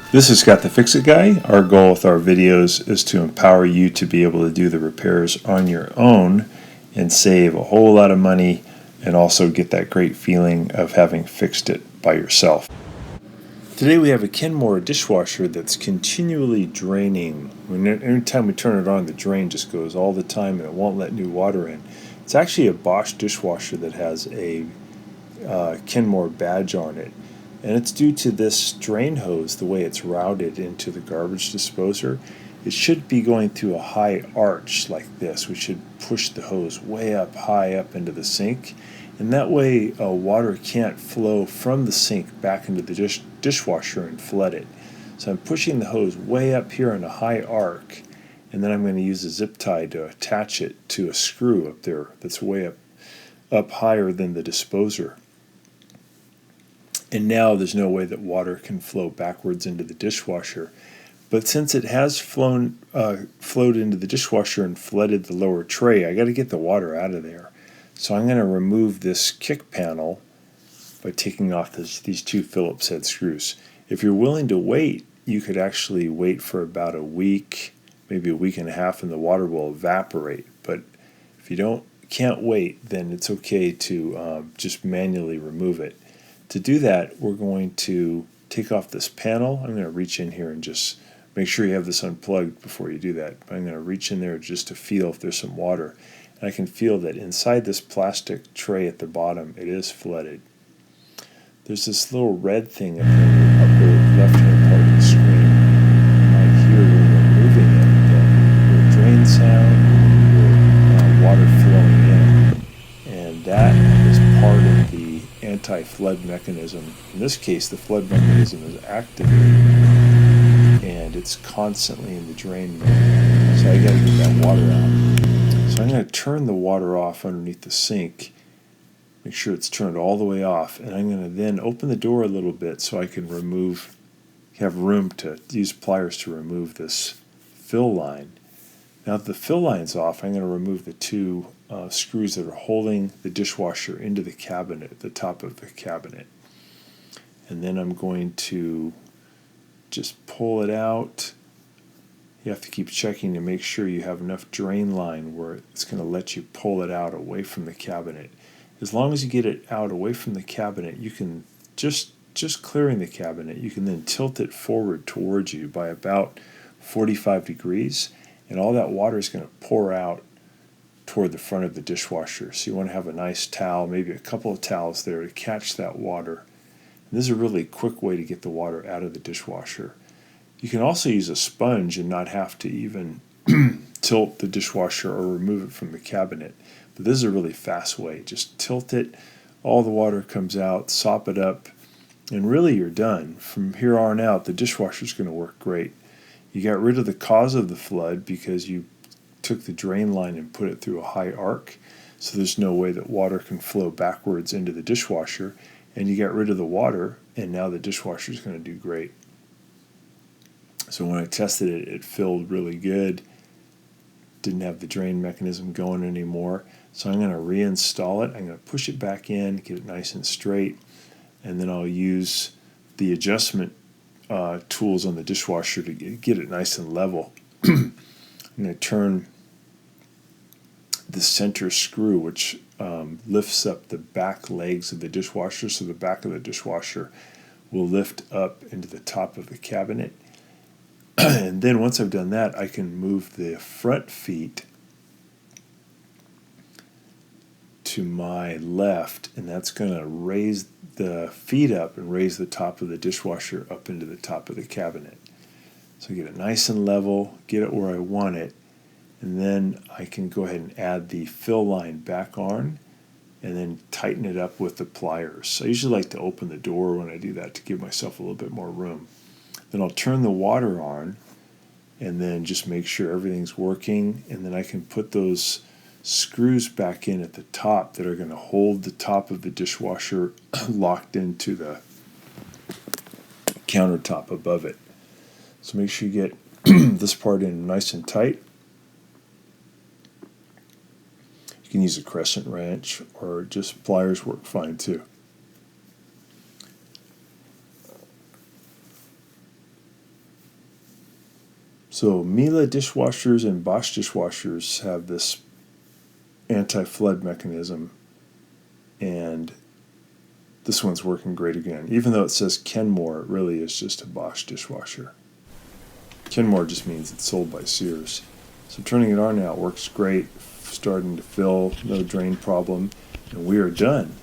This is Scott the Fix-It Guy. Our goal with our videos is to empower you to be able to do the repairs on your own and save a whole lot of money and also get that great feeling of having fixed it by yourself. Today we have a Kenmore dishwasher that's continually draining. Every time we turn it on, the drain just goes all the time and it won't let new water in. It's actually a Bosch dishwasher that has a Kenmore badge on it. And it's due to this drain hose, the way it's routed into the garbage disposer. It should be going through a high arch like this. We should push the hose way up, high up into the sink. And that way water can't flow from the sink back into the dishwasher and flood it. So I'm pushing the hose way up here on a high arc. And then I'm going to use a zip tie to attach it to a screw up there that's way up higher than the disposer. And now there's no way that water can flow backwards into the dishwasher. But since it has flowed into the dishwasher and flooded the lower tray, I got to get the water out of there. So I'm going to remove this kick panel by taking off these two Phillips head screws. If you're willing to wait, you could actually wait for about a week, maybe a week and a half, and the water will evaporate. But if you can't wait, then it's okay to just manually remove it. To do that, we're going to take off this panel. I'm going to reach in here and just make sure you have this unplugged before you do that. I'm going to reach in there just to feel if there's some water. And I can feel that inside this plastic tray at the bottom, it is flooded. There's this little red thing up in the upper left-hand part of the screen. You might hear when we're moving it, the drain sound, or water flowing in. And that is part of the anti-flood mechanism. In this case, the flood mechanism is activated and it's constantly in the drain mode. So I got to get that water out. So I'm going to turn the water off underneath the sink, make sure it's turned all the way off, and I'm going to then open the door a little bit so I can have room to use pliers to remove this fill line. Now that the fill line's off, I'm going to remove the two screws that are holding the dishwasher into the cabinet, at the top of the cabinet. And then I'm going to just pull it out. You have to keep checking to make sure you have enough drain line where it's going to let you pull it out away from the cabinet. As long as you get it out away from the cabinet, you can just clearing the cabinet, you can then tilt it forward towards you by about 45 degrees. And all that water is going to pour out toward the front of the dishwasher. So you want to have a nice towel, maybe a couple of towels there to catch that water. And this is a really quick way to get the water out of the dishwasher. You can also use a sponge and not have to even tilt the dishwasher or remove it from the cabinet. But this is a really fast way. Just tilt it, all the water comes out, sop it up, and really you're done. From here on out, the dishwasher is going to work great. You got rid of the cause of the flood because you took the drain line and put it through a high arc, so there's no way that water can flow backwards into the dishwasher, and you got rid of the water, and now the dishwasher is going to do great. So when I tested it, it filled really good. Didn't have the drain mechanism going anymore, so I'm going to reinstall it. I'm going to push it back in, get it nice and straight, and then I'll use the adjustment tools on the dishwasher to get it nice and level. I'm going to turn the center screw, which lifts up the back legs of the dishwasher, so the back of the dishwasher will lift up into the top of the cabinet. And then once I've done that, I can move the front feet to my left, and that's going to raise the feet up and raise the top of the dishwasher up into the top of the cabinet. So get it nice and level, get it where I want it, and then I can go ahead and add the fill line back on and then tighten it up with the pliers. So I usually like to open the door when I do that to give myself a little bit more room. Then I'll turn the water on and then just make sure everything's working, and then I can put those screws back in at the top that are going to hold the top of the dishwasher locked into the countertop above it. So make sure you get this part in nice and tight. You can use a crescent wrench or just pliers work fine too. So Miele dishwashers and Bosch dishwashers have this anti-flood mechanism, and this one's working great again. Even though it says Kenmore, it really is just a Bosch dishwasher. Kenmore just means it's sold by Sears. So turning it on now, it works great, starting to fill, no drain problem, and we are done.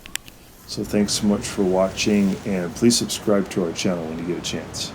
So thanks so much for watching, and please subscribe to our channel when you get a chance.